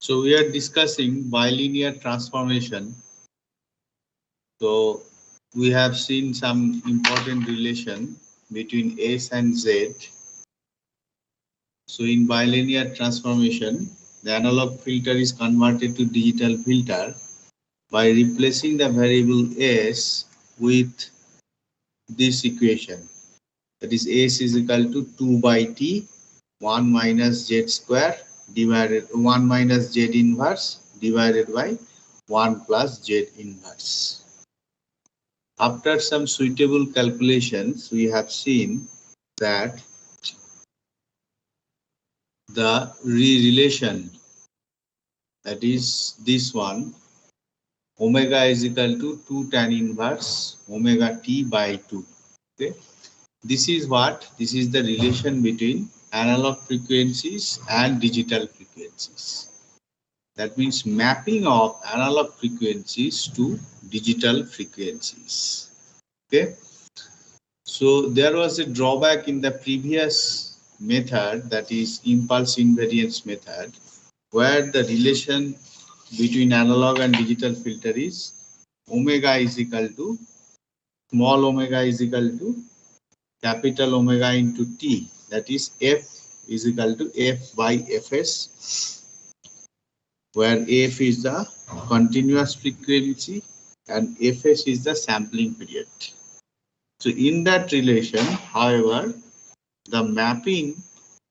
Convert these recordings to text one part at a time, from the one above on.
So we are discussing bilinear transformation. So we have seen some important relation between S and Z. So in bilinear transformation, the analog filter is converted to digital filter by replacing the variable S with this equation. That is S is equal to 2 by T 1 minus Z square divided 1 minus Z inverse divided by 1 plus Z inverse. After some suitable calculations, we have seen that the relation, that is this one, omega is equal to 2 tan inverse omega t by 2. Okay, this is what? This is the relation between analog frequencies and digital frequencies. That means mapping of analog frequencies to digital frequencies. Okay, so there was a drawback in the previous method, that is impulse invariance method, where the relation between analog and digital filter is omega is equal to small omega is equal to capital omega into t, that is f is equal to f by fs, where f is the continuous frequency and fs is the sampling period. So in that relation, however, the mapping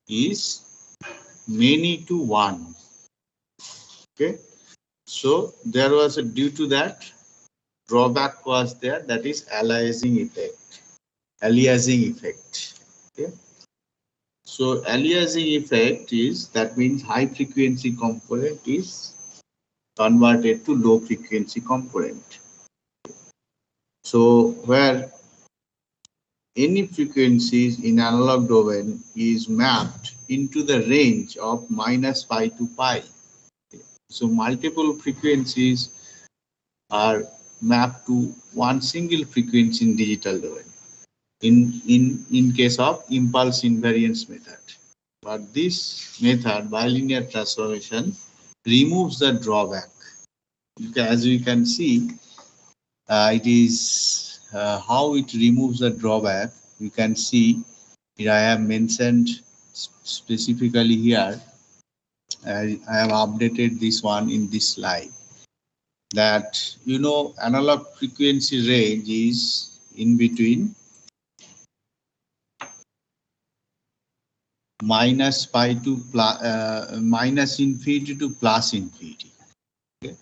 is many to one. Okay, so there was a, due to that, drawback was there, that is aliasing effect. Aliasing effect. Okay, so aliasing effect is, that means high frequency component is converted to low frequency component. So where any frequencies in analog domain is mapped into the range of minus pi to pi. So multiple frequencies are mapped to one single frequency in digital domain. In case of impulse invariance method. But this method, bilinear transformation, removes the drawback. As we can see, it is how it removes the drawback. You can see here I have mentioned specifically here. I have updated this one in this slide, that analog frequency range is in between minus pi to minus infinity to plus infinity. Okay,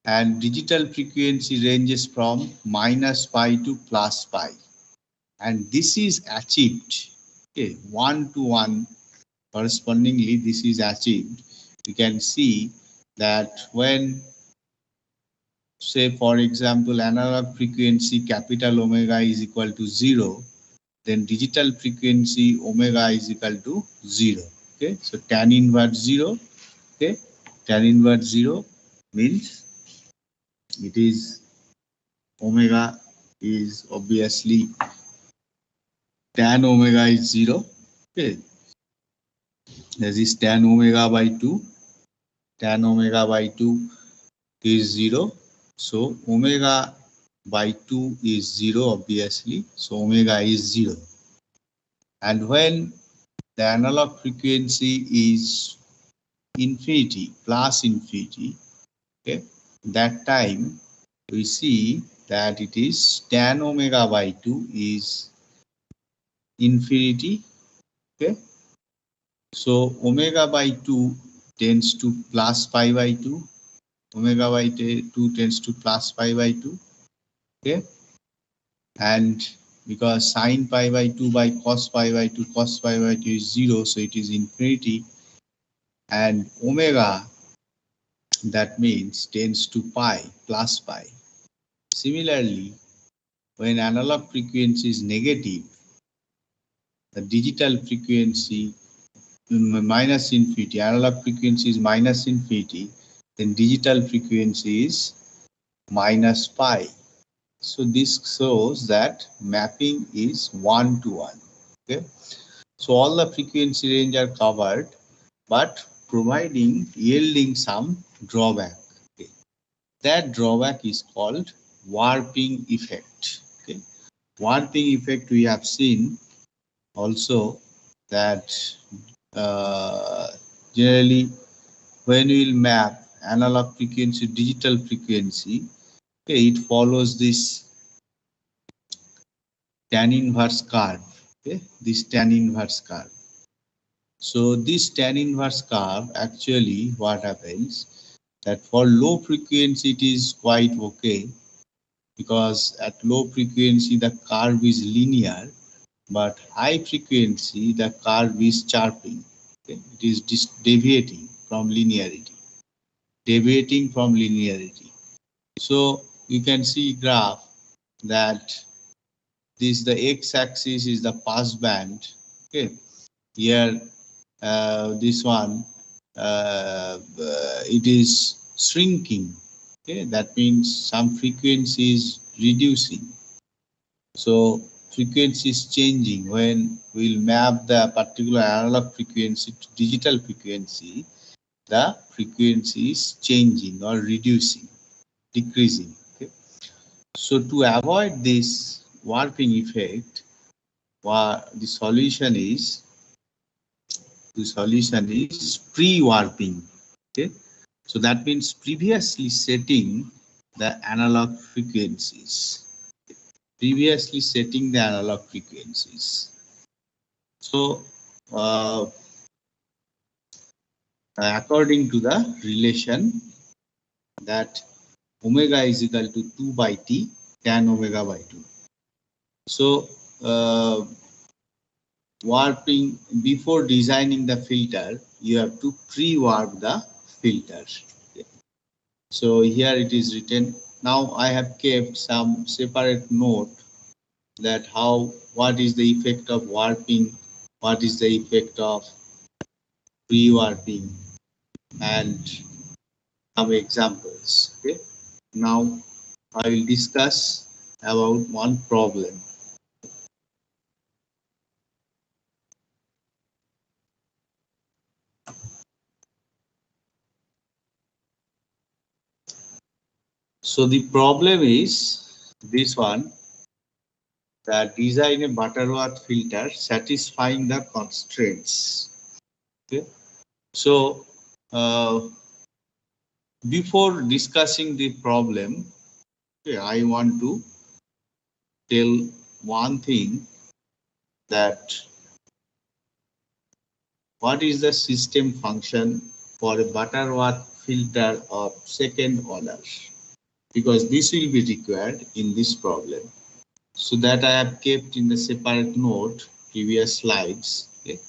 and digital frequency ranges from minus pi to plus pi, and this is achieved, okay, 1 to 1 correspondingly. This is achieved. You can see that when, say for example, analog frequency capital omega is equal to 0, then digital frequency omega is equal to 0. Okay, so tan inverse 0. Okay, tan inverse 0 means it is omega is obviously tan omega is 0. Okay, this is tan omega by 2. Tan omega by 2 is 0. So omega by 2 is 0 obviously. So omega is 0. And when the analog frequency is infinity, plus infinity, okay, that time we see that it is tan omega by 2 is infinity. Okay, so omega by 2 tends to plus pi by 2. Omega by 2 tends to plus pi by 2. Okay, and because sine pi by 2 by cos pi by 2, cos pi by 2 is 0, so it is infinity. And omega, that means tends to pi, plus pi. Similarly, when analog frequency is negative, the digital frequency minus infinity, analog frequency is minus infinity, then digital frequency is minus pi. So this shows that mapping is 1 to 1. Okay, so all the frequency range are covered, but yielding some drawback. Okay. That drawback is called warping effect. Okay. Warping effect we have seen also that uh, generally when we will map analog frequency digital frequency, okay, it follows this tan inverse curve. Okay, this tan inverse curve. So this tan inverse curve actually what happens that for low frequency it is quite okay because at low frequency the curve is linear, but high frequency the curve is chirping. Okay? It is deviating from linearity. So you can see graph that this the x-axis is the pass band. Okay, here this one it is shrinking. Okay, that means some frequency is reducing. So frequency is changing when we'll map the particular analog frequency to digital frequency. The frequency is changing or reducing, decreasing. Okay? So to avoid this warping effect, the solution is pre-warping. Okay, so that means previously setting the analog frequencies. So according to the relation that omega is equal to 2 by t tan omega by 2. So warping, before designing the filter you have to pre-warp the filter. Okay. So here it is written. Now I have kept some separate note that what is the effect of warping, what is the effect of pre-warping, and some examples. Okay. Now I will discuss about one problem. So the problem is this one, that design a Butterworth filter satisfying the constraints. Okay. So before discussing the problem, okay, I want to tell one thing, that what is the system function for a Butterworth filter of second order, because this will be required in this problem. So that I have kept in the separate note previous slides. Okay.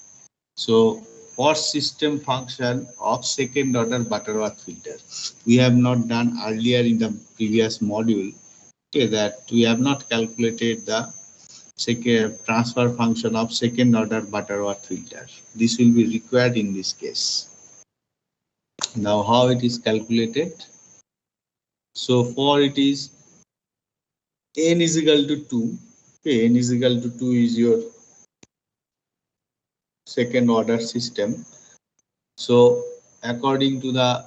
So for system function of second order Butterworth filter, we have not done earlier in the previous module, okay, that we have not calculated the second transfer function of second order Butterworth filter. This will be required in this case. Now how it is calculated? So for it is n is equal to 2. Okay, n is equal to 2 is your second order system. So according to the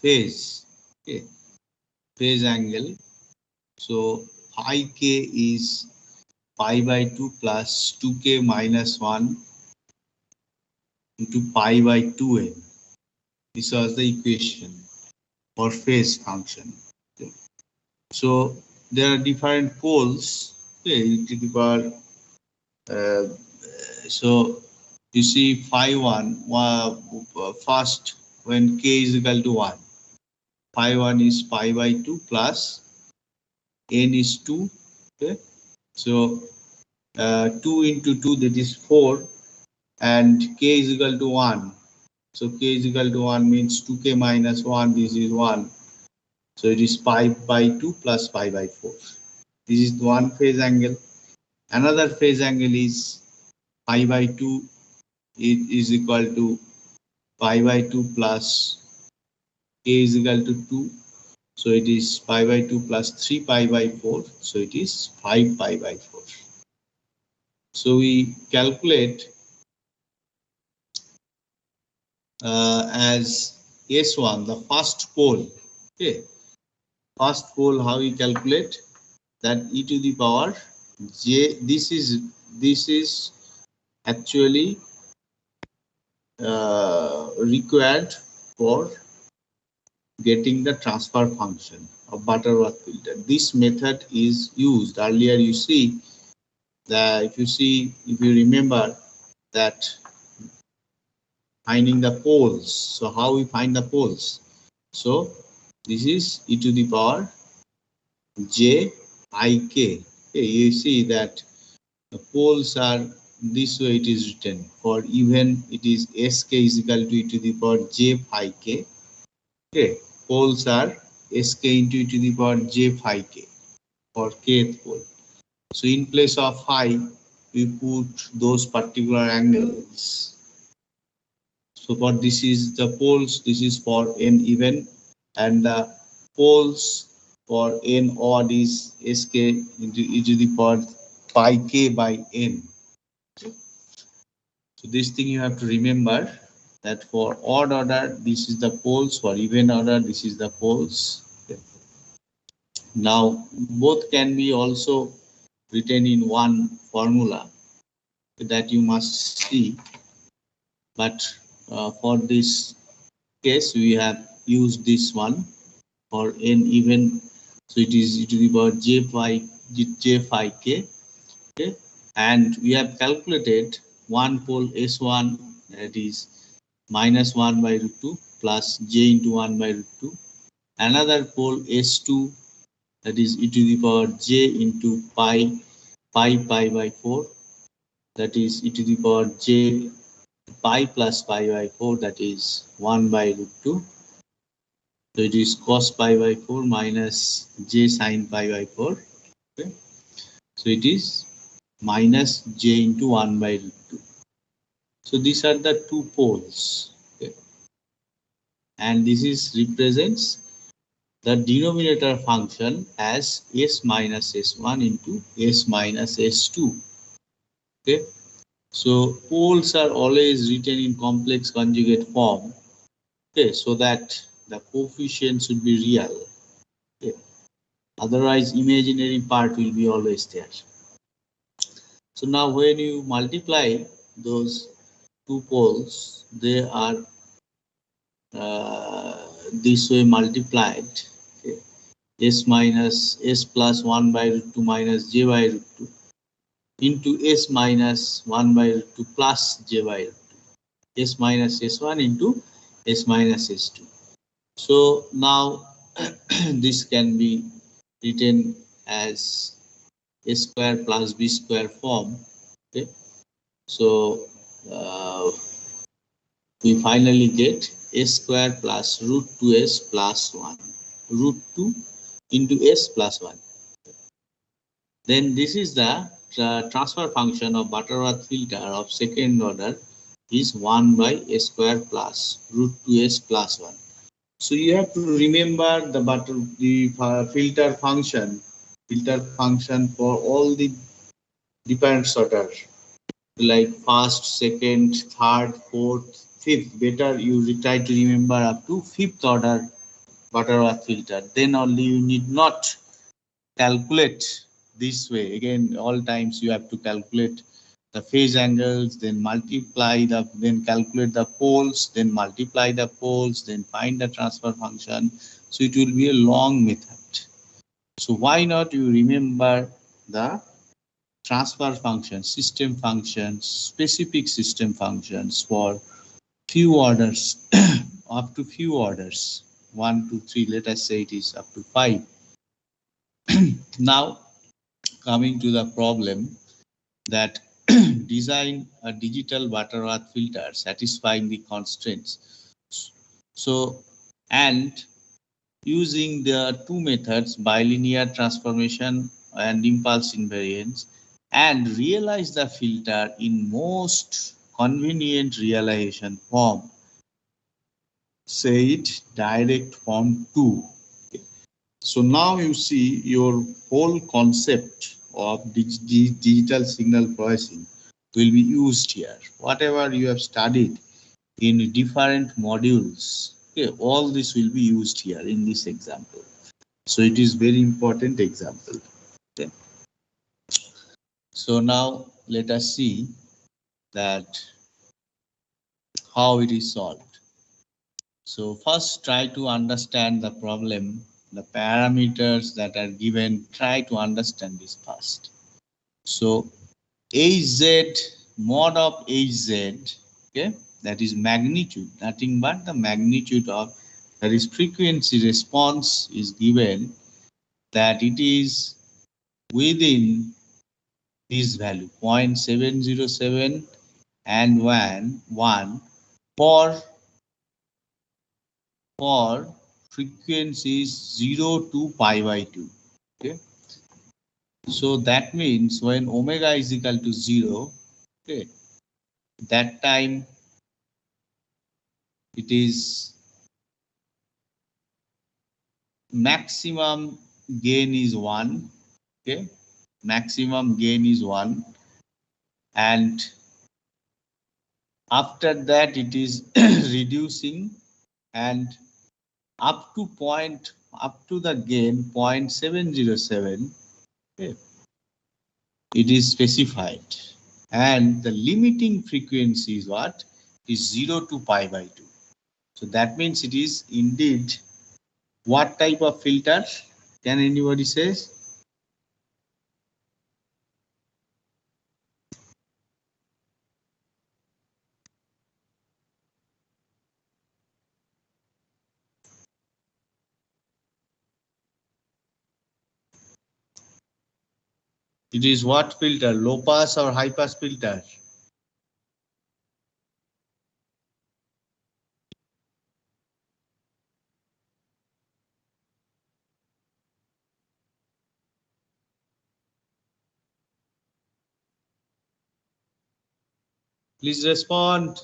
phase, okay, phase angle, so phi k is pi by 2 plus 2k minus 1 into pi by 2n. This was the equation for phase function. Okay. So there are different poles. Okay, so you see phi 1 first when k is equal to 1. Phi 1 is pi by 2 plus n is 2. Okay. So 2 into 2, that is 4, and k is equal to 1. So k is equal to 1 means 2k minus 1, this is 1. So it is pi by 2 plus pi by 4. This is one phase angle. Another phase angle is pi by 2, it is equal to pi by 2 plus k is equal to 2. So it is pi by 2 plus 3 pi by 4. So it is 5 pi by 4. So we calculate as S1, the first pole. Okay, first pole, how we calculate that e to the power j. This is actually required for getting the transfer function of Butterworth filter. This method is used earlier. You see that if you remember that finding the poles. So how we find the poles? So this is e to the power j I k. Okay, you see that the poles are this way. It is written for even it is sk is equal to e to the power j phi k. Okay, poles are sk into e to the power j phi k for kth pole. So in place of phi, we put those particular angles. So for this is the poles, this is for n even, and the poles for n odd is sk into e to the power pi k by n. So this thing you have to remember that for odd order, this is the poles, for even order, this is the poles. Okay. Now both can be also written in one formula that you must see, but for this case we have used this one for n even, so it is e to the power j phi k. Okay, and we have calculated one pole s1, that is minus 1 by root 2 plus j into 1 by root 2, another pole s2, that is e to the power j into pi by 4, that is e to the power j pi plus pi by 4, that is 1 by root 2. So it is cos pi by 4 minus j sin pi by 4. Okay. So it is minus j into 1 by root 2. So these are the two poles. Okay. And this is represents the denominator function as s minus s1 into s minus s2. Okay. So poles are always written in complex conjugate form. Okay, so that the coefficient should be real. Okay. Otherwise, imaginary part will be always there. So now when you multiply those two poles, they are this way multiplied. Okay. S minus s plus 1 by root 2 minus j by root 2 into s minus 1 by root 2 plus j by root 2. S minus s1 into s minus s2. So now this can be written as a square plus b square form. Okay. So we finally get a square plus root 2s plus 1, root 2 into s plus 1. Then this is the transfer function of Butterworth filter of second order is 1 by a square plus root 2s plus 1. So you have to remember the filter function for all the different order, like first, second, third, fourth, fifth. Better you try to remember up to fifth order Butterworth filter. Then only you need not calculate this way. Again, all times you have to calculate the phase angles, then then calculate the poles, then multiply the poles, then find the transfer function. So it will be a long method. So why not you remember the transfer functions, system functions, specific system functions for few orders, up to few orders, 1, 2, 3, let us say it is up to 5. Now coming to the problem that design a digital Butterworth filter satisfying the constraints. So, and using the two methods, bilinear transformation and impulse invariance, and realize the filter in most convenient realization form, say it direct form 2. So now you see your whole concept of digital signal processing will be used here. Whatever you have studied in different modules. Okay, all this will be used here in this example. So it is very important example. Okay. So now let us see that how it is solved. So first try to understand the problem, the parameters that are given, try to understand this first. So Hz, mod of Hz, okay, that is magnitude, nothing but the magnitude of, that is frequency response is given, that it is within this value 0.707 and 1 for frequencies 0 to pi by 2. Okay, so that means when omega is equal to 0, okay, that time it is maximum gain is 1. Okay, maximum gain is 1, and after that it is reducing, and up to the gain 0.707, okay, it is specified, and the limiting frequency is what, is 0 to pi by 2. So that means it is indeed what type of filter? Can anybody say? It is what filter? Low pass or high pass filter? Please respond.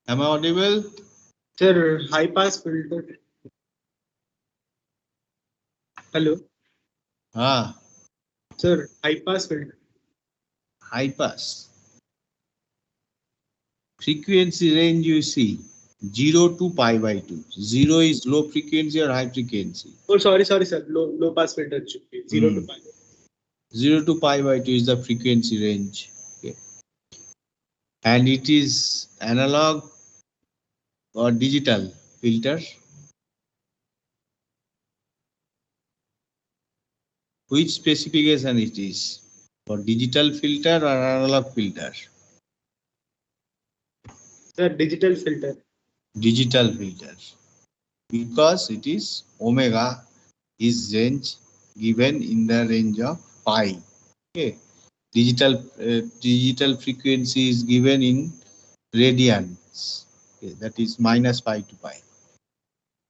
Am I audible? Sir, high pass filter. Hello. Ah, Sir, high pass filter. high pass. Frequency range you see 0 to pi by 2. 0 is low frequency or high frequency. Oh, sorry, sir. Low pass filter. It should be 0 to pi. 0 to pi by 2 is the frequency range. Okay. And it is analog or digital filter. Which specification it is? For digital filter or analog filter? Sir, digital filter. Digital filter. Because it is omega is range given in the range of pi. Okay. Digital frequency is given in radians. Okay, that is minus pi to pi.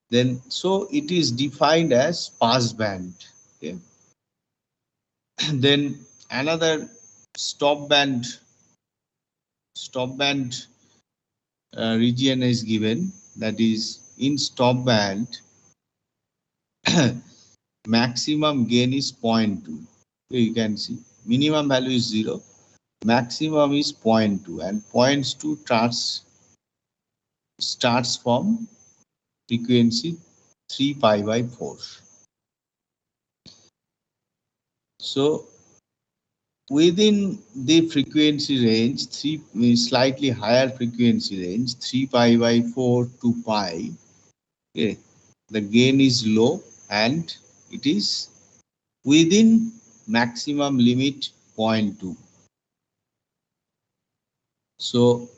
Then so it is defined as pass band. Okay. Then another stop band region is given, that is in stop band maximum gain is 0.2. So you can see minimum value is 0, maximum is 0.2, and 0.2 starts from frequency 3 pi by 4. So within the frequency range, slightly higher frequency range, 3 pi by 4 to pi, okay, the gain is low and it is within maximum limit 0.2. So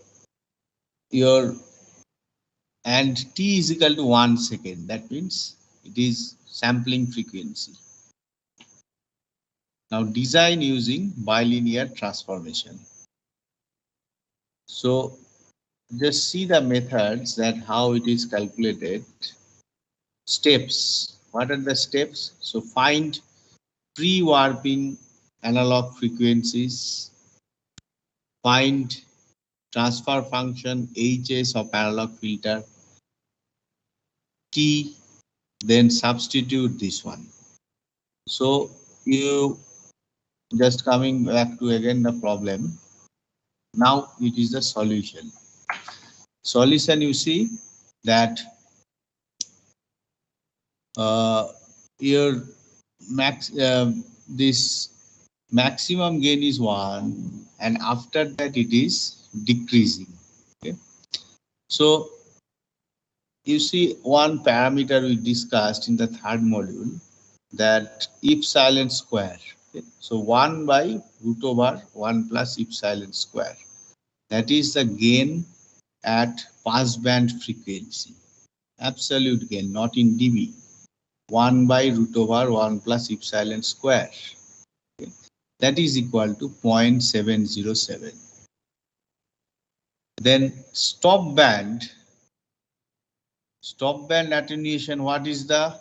your, and t is equal to 1 second, that means it is sampling frequency. Now design using bilinear transformation. So just see the methods, that how it is calculated. Steps. What are the steps? So find pre-warping analog frequencies. Find transfer function Hs of analog filter. T. Then substitute this one. So you just coming back to again the problem. Now it is the solution. solution, you see that your this maximum gain is 1, and after that it is decreasing. Okay, so you see one parameter we discussed in the third module, that epsilon square. Okay, so 1 by root over 1 plus epsilon square, that is the gain at passband frequency, absolute gain, not in dB. 1 by root over 1 plus epsilon square. Okay, that is equal to 0.707. Then stop band attenuation. What is the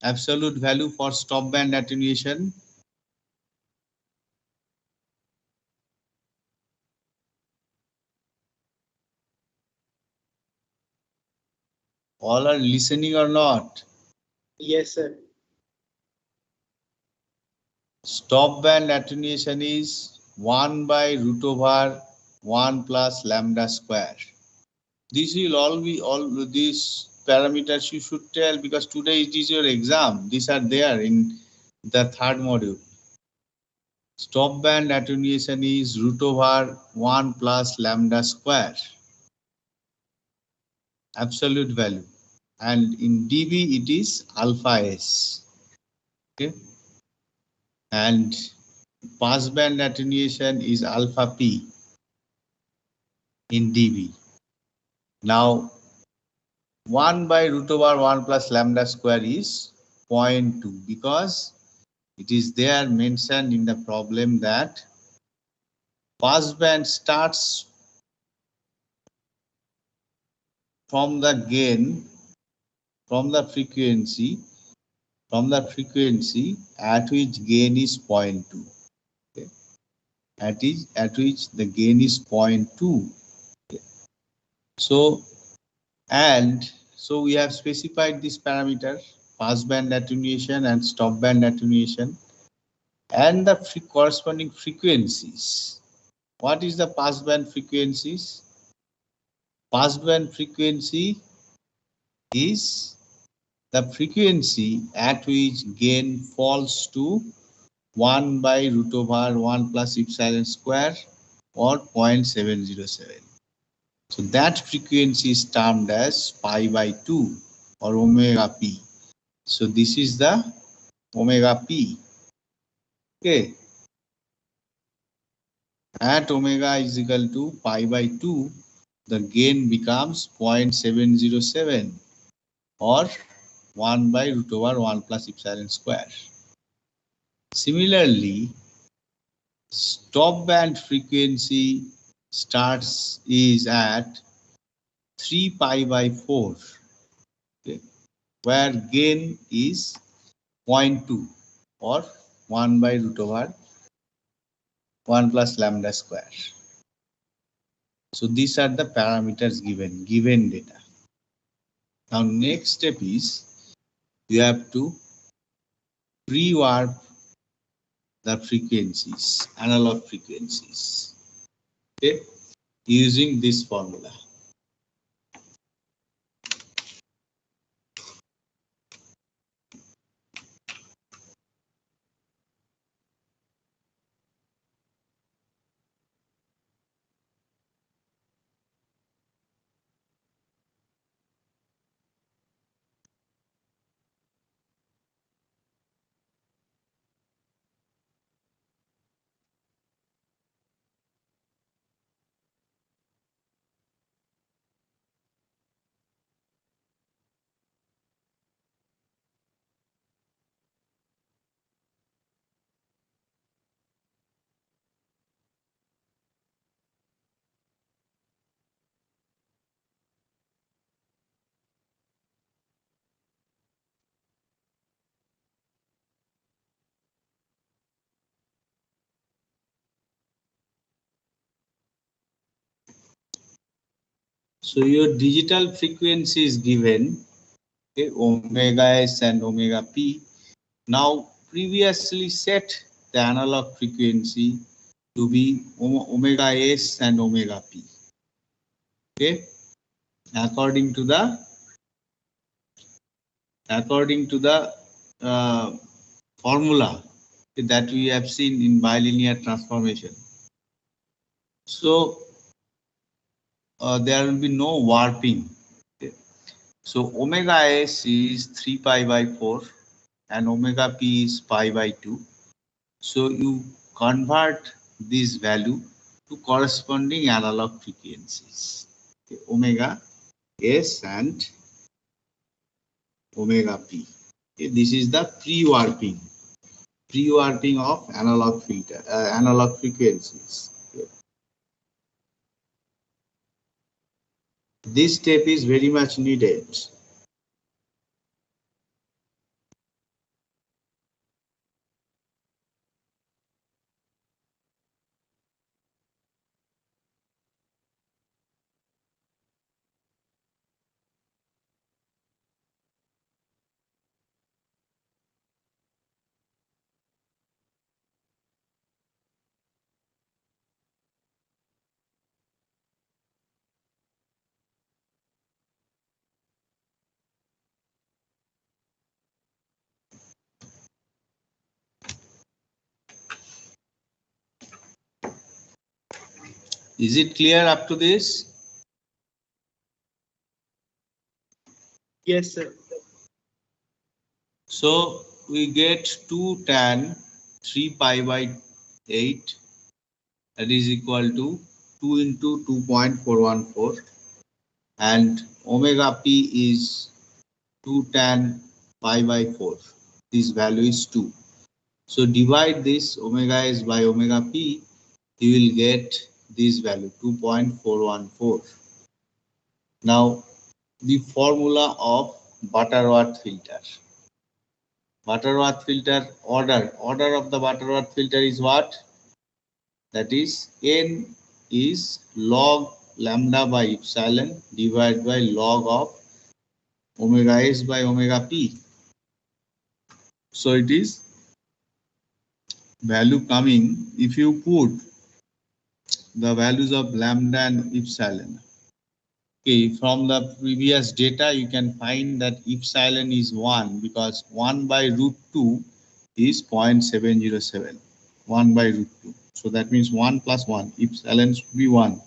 absolute value for stop band attenuation? All are listening or not? Yes, sir. Stop band attenuation is 1 by root over 1 plus lambda square. This will all be all these parameters you should tell, because today it is your exam. These are there in the third module. Stop band attenuation is root over 1 plus lambda square, absolute value, and in dB it is alpha s. Okay, and passband attenuation is alpha p in dB. Now 1 by root over 1 plus lambda square is 0.2, because it is there mentioned in the problem that passband starts from the gain, from the frequency at which gain is 0.2. Okay, at which the gain is 0.2. Okay, so we have specified this parameter, passband attenuation and stop band attenuation, and the corresponding frequencies. What is the passband frequencies? Passband frequency is the frequency at which gain falls to 1 by root over 1 plus epsilon square, or 0.707. So that frequency is termed as pi by 2 or omega p. So this is the omega p. Okay. At omega is equal to pi by 2, the gain becomes 0.707 or 1 by root over 1 plus epsilon square. Similarly, stop band frequency is at 3 pi by 4, okay, where gain is 0.2 or 1 by root over 1 plus lambda square. So these are the parameters given data. Now next step is you have to pre-warp the frequencies, analog frequencies, okay, using this formula. So your digital frequency is given, okay, omega s and omega p. Now previously set the analog frequency to be omega s and omega p. Okay, according to the formula that we have seen in bilinear transformation. So there will be no warping. Okay. So omega s is 3 pi by 4 and omega p is pi by 2. So you convert this value to corresponding analog frequencies. Okay. Omega s and omega p. Okay. This is the pre-warping of analog filter, analog frequencies. Okay. This step is very much needed. Is it clear up to this? Yes, sir. So we get 2 tan 3 pi by 8, that is equal to 2 into 2.414, and omega p is 2 tan pi by 4. This value is 2. So divide this omega s by omega p, you will get this value 2.414. Now the formula of Butterworth filter. Butterworth filter order of the Butterworth filter is what? That is n is log lambda by epsilon divided by log of omega s by omega p. So it is value coming, if you put the values of lambda and epsilon. Okay, from the previous data you can find that epsilon is 1 because 1 by root 2 is 0.707. 1 by root 2. So that means 1 plus 1. Epsilon should be 1.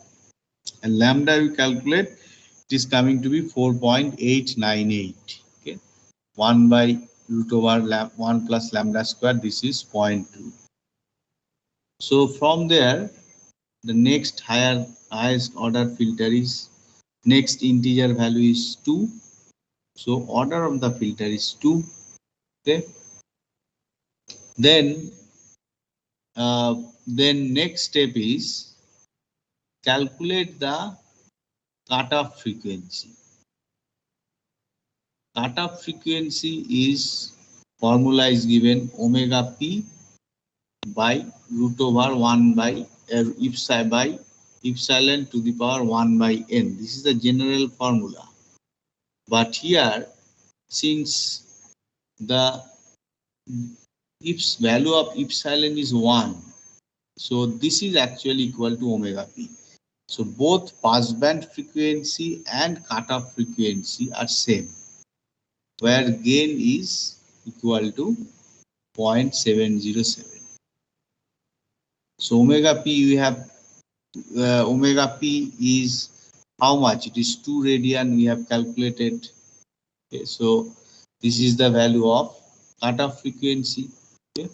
And lambda you calculate, it is coming to be 4.898. Okay. 1 by root over 1 plus lambda square, this is 0.2. So from there, the next highest order filter is, next integer value is 2. So order of the filter is 2. Okay. Then next step is calculate the cutoff frequency. Cutoff frequency is, formula is given omega p by root over 1 by epsilon to the power 1 by n. This is the general formula. But here, since the value of epsilon is 1, so this is actually equal to omega p. So both passband frequency and cutoff frequency are same, where gain is equal to 0.707. So omega p, we have omega p is how much? It is 2 radian we have calculated. Okay, so this is the value of cutoff frequency. Okay.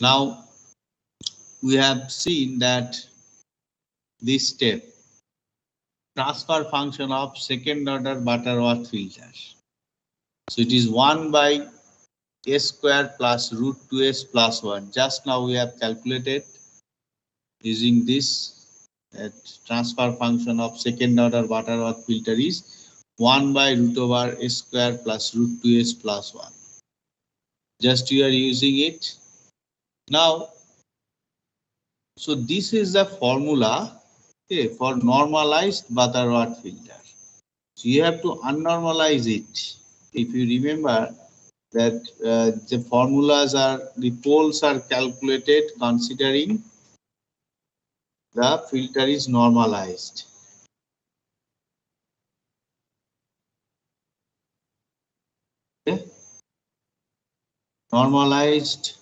Now we have seen that this step, transfer function of second order Butterworth filter. So it is 1 by s square plus root 2s plus 1. Just now we have calculated using this transfer function of second order Butterworth filter is 1 by root over s square plus root 2s plus 1. Just you are using it. Now, so this is the formula, okay, for normalized Butterworth filter. So you have to unnormalize it. If you remember that the formulas are, the poles are calculated considering the filter is normalized. normalized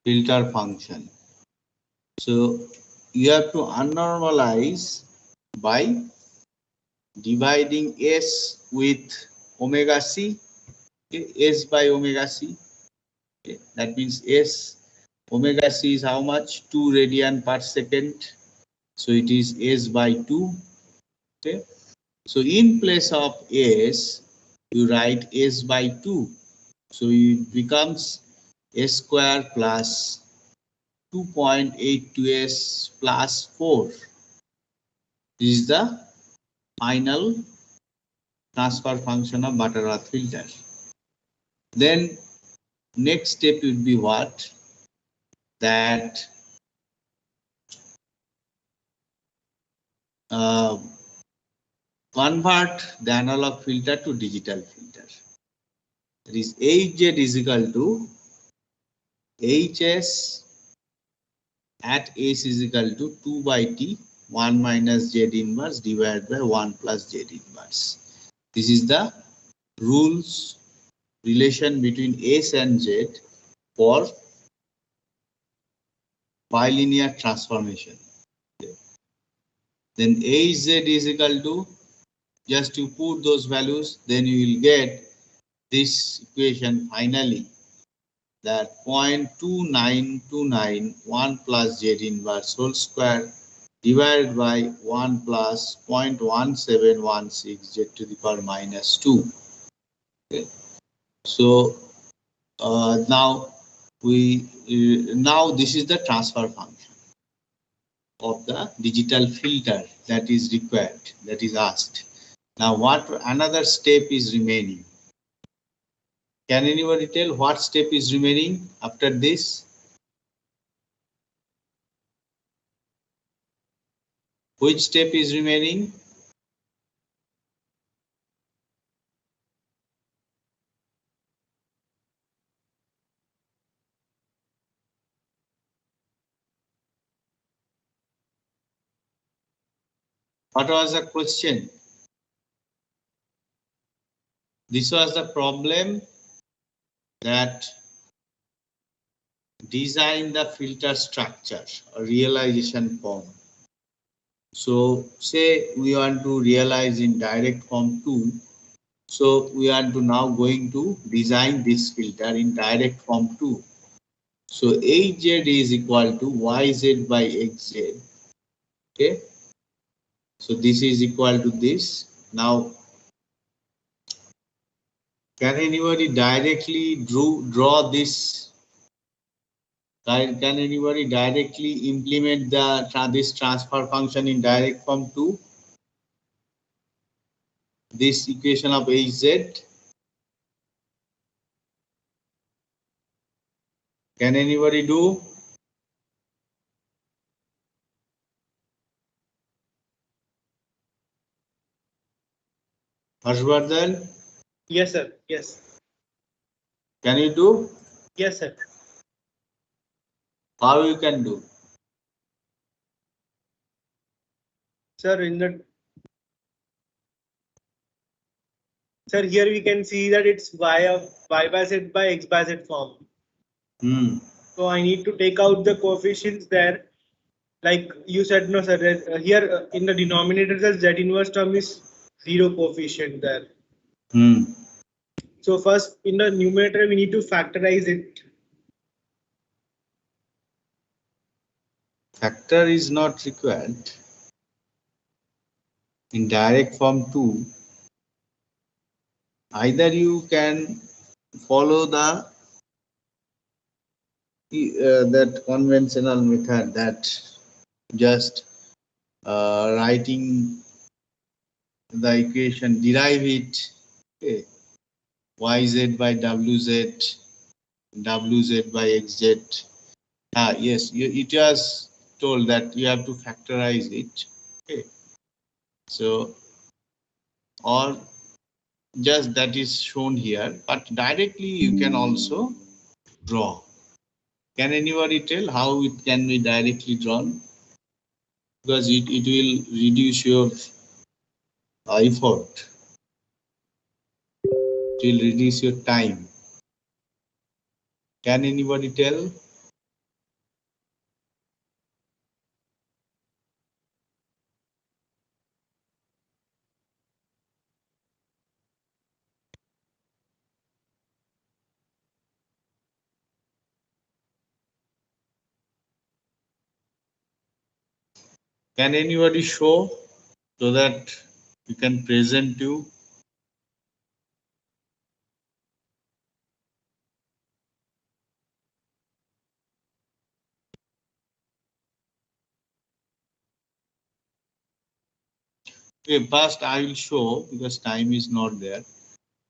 filter function. So you have to unnormalize by dividing S with omega C, okay, S by omega C. Okay. That means S omega C is how much? 2 radian per second. So it is S by 2. Okay. So in place of S, you write S by 2. So it becomes S square plus 2.82S plus 4. This is the final transfer function of Butterworth filter. Then next step would be what? That convert the analog filter to digital filter. That is Hz is equal to Hs at S is equal to 2 by T 1 minus Z inverse divided by 1 plus Z inverse. This is the rules relation between S and Z for bilinear transformation. Okay. Then Hz is equal to, just you put those values, then you will get this equation finally, that 0.2929 plus Z inverse whole square divided by 1 plus 0.1716 Z to the power minus 2. Okay. So now this is the transfer function of the digital filter that is required, that is asked. Now what another step is remaining? Can anybody tell what step is remaining after this? Which step is remaining? What was the question? This was the problem, that design the filter structure or realization form. So say we want to realize in direct form 2. So we are to now going to design this filter in direct form 2. So Hz is equal to Yz by Xz. Okay. So this is equal to this. Now, can anybody directly draw this? Can anybody directly implement this transfer function in direct form 2? This equation of Hz. Can anybody do? Harshvardhan? Yes, sir. Yes. Can you do? Yes, sir. How you can do? Sir, sir, here we can see that it's y by z by x by z form. So I need to take out the coefficients there. Like you said, no, sir. Here in the denominator, the z inverse term is 0 coefficient there. So first in the numerator, we need to factorize it. Factor is not required. In direct form 2, either you can follow the that conventional method, that just writing the equation, derive it, okay, yz by wz, wz by xz. Yes, it was told that you have to factorize it. Okay, so or just that is shown here, but directly you can also draw. Can anybody tell how it can be directly drawn? Because it will reduce your effort. It will reduce your time. Can anybody tell? Can anybody show so that we can present you? Okay, first I will show because time is not there.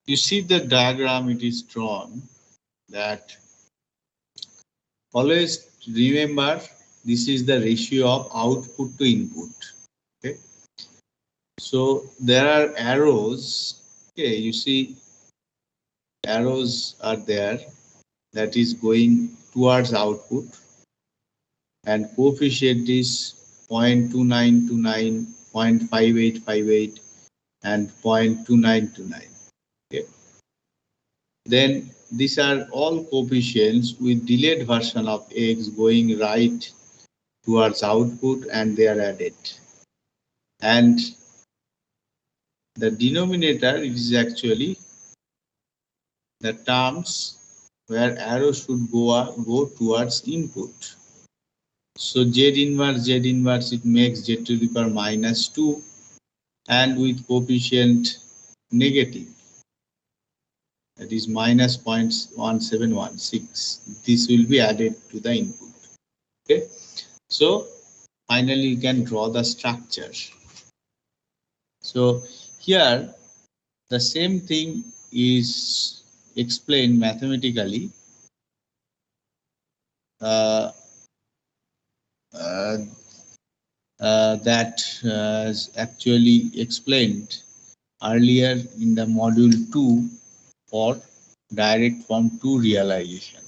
You see the diagram, it is drawn that always remember this is the ratio of output to input. Okay, so there are arrows. Okay, you see arrows are there that is going towards output, and coefficient is 0.2929, 0.5858, and 0.2929. Okay. Then these are all coefficients with delayed version of x going right towards output, and they are added. And the denominator is actually the terms where arrow should go towards input. So Z inverse, it makes Z to the power -2, and with coefficient negative, that is -0.1716. This will be added to the input. Okay. So finally you can draw the structure. So here the same thing is explained mathematically. That is actually explained earlier in the module 2 for direct form 2 realization.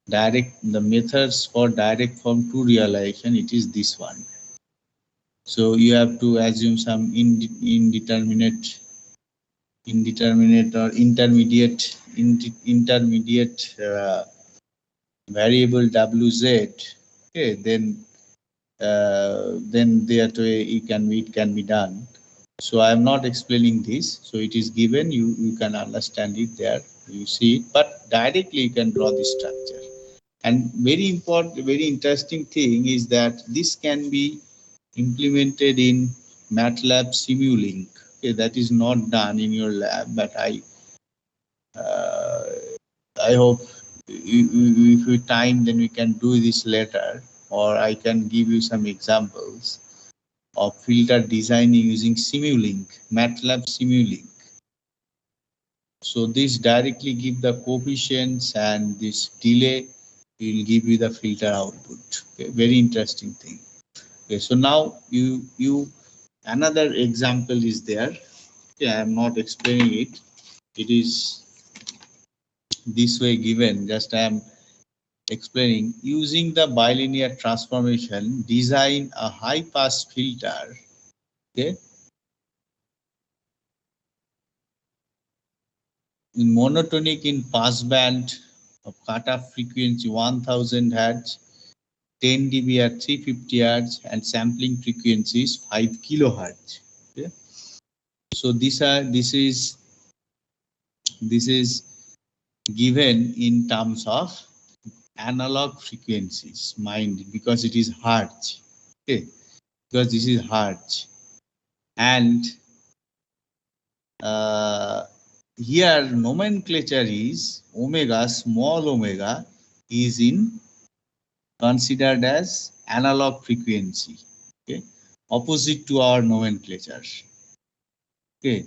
The methods for direct form 2 realization, it is this one. So you have to assume some indeterminate or intermediate variable wz. Okay, then that way it can be done. So I am not explaining this. So it is given, you can understand it there, you see it, but directly you can draw the structure. And very important, very interesting thing is that this can be implemented in MATLAB Simulink. Okay, that is not done in your lab, but I hope if we time, then we can do this later, or I can give you some examples of filter designing using Simulink, MATLAB Simulink. So this directly give the coefficients, and this delay will give you the filter output. Okay, very interesting thing. Okay, so now you another example is there. Okay, I am not explaining it. It is this way given. Just I am explaining using the bilinear transformation, design a high pass filter. Okay, in monotonic in passband of cutoff frequency 1000 Hz, 10 dB at 350 Hz, and sampling frequency is 5 kilohertz. Okay. So this is given in terms of analog frequencies, mind, because it is Hertz. Okay, because this is Hertz, and here nomenclature is omega, small omega is considered as analog frequency. Okay, opposite to our nomenclature. Okay,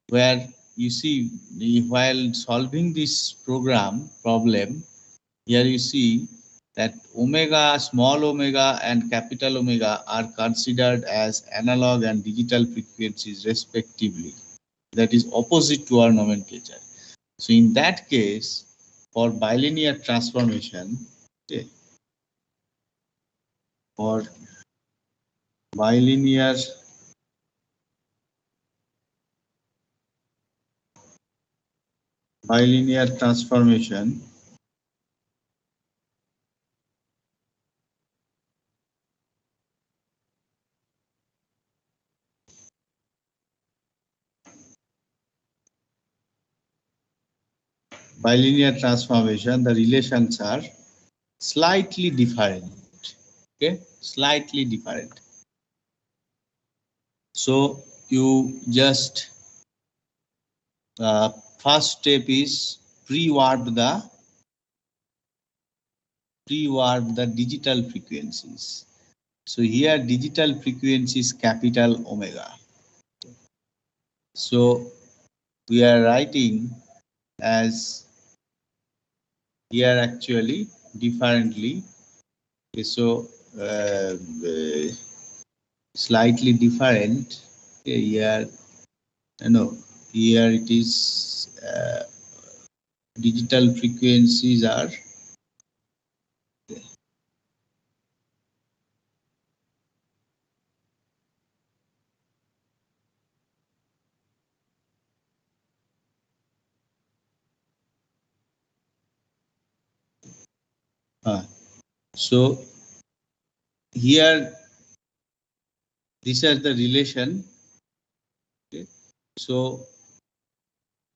where you see while solving this problem, here you see that omega, small omega, and capital omega are considered as analog and digital frequencies respectively. That is opposite to our nomenclature. So in that case, for bilinear transformation, okay, for bilinear transformation, bilinear transformation, the relations are slightly different. Okay, slightly different. So you just first step is pre-warp the digital frequencies. So here digital frequency is capital omega. So we are writing as here actually differently. Okay, so uh, slightly different. Okay, here no, here it is digital frequencies are so here these are the relation. Okay. So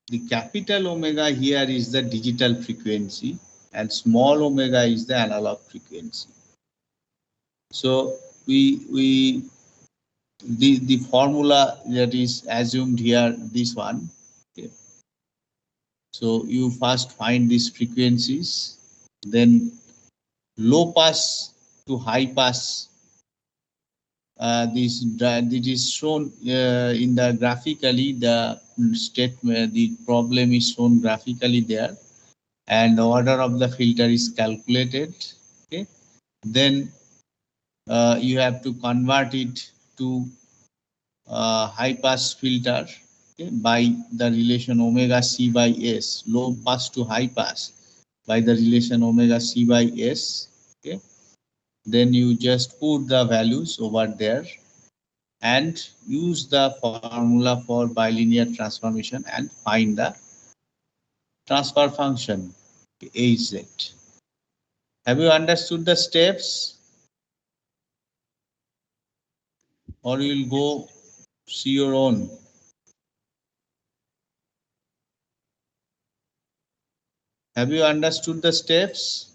the capital omega here is the digital frequency and small omega is the analog frequency. So we the formula that is assumed here, this one. Okay. So you first find these frequencies, then low pass to high pass. This it is shown in the graphically, the statement, the problem is shown graphically there, and the order of the filter is calculated. Okay, then you have to convert it to high pass filter, okay, by the relation omega c by s, low pass to high pass by the relation omega c by s. Okay, then you just put the values over there and use the formula for bilinear transformation and find the transfer function Az. Have you understood the steps, or you will go see your own? Have you understood the steps?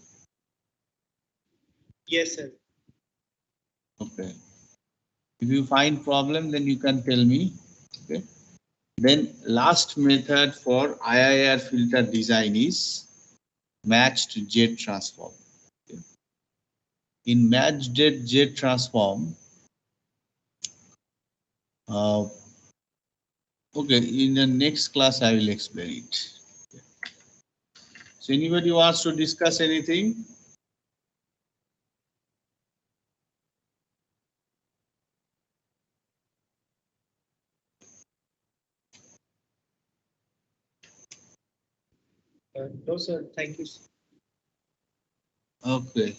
Yes, sir. Okay. If you find problem, then you can tell me. Okay. Then last method for IIR filter design is matched jet transform. Okay. In matched jet transform, okay, in the next class I will explain it. So anybody wants to discuss anything? No, sir. Thank you. Okay.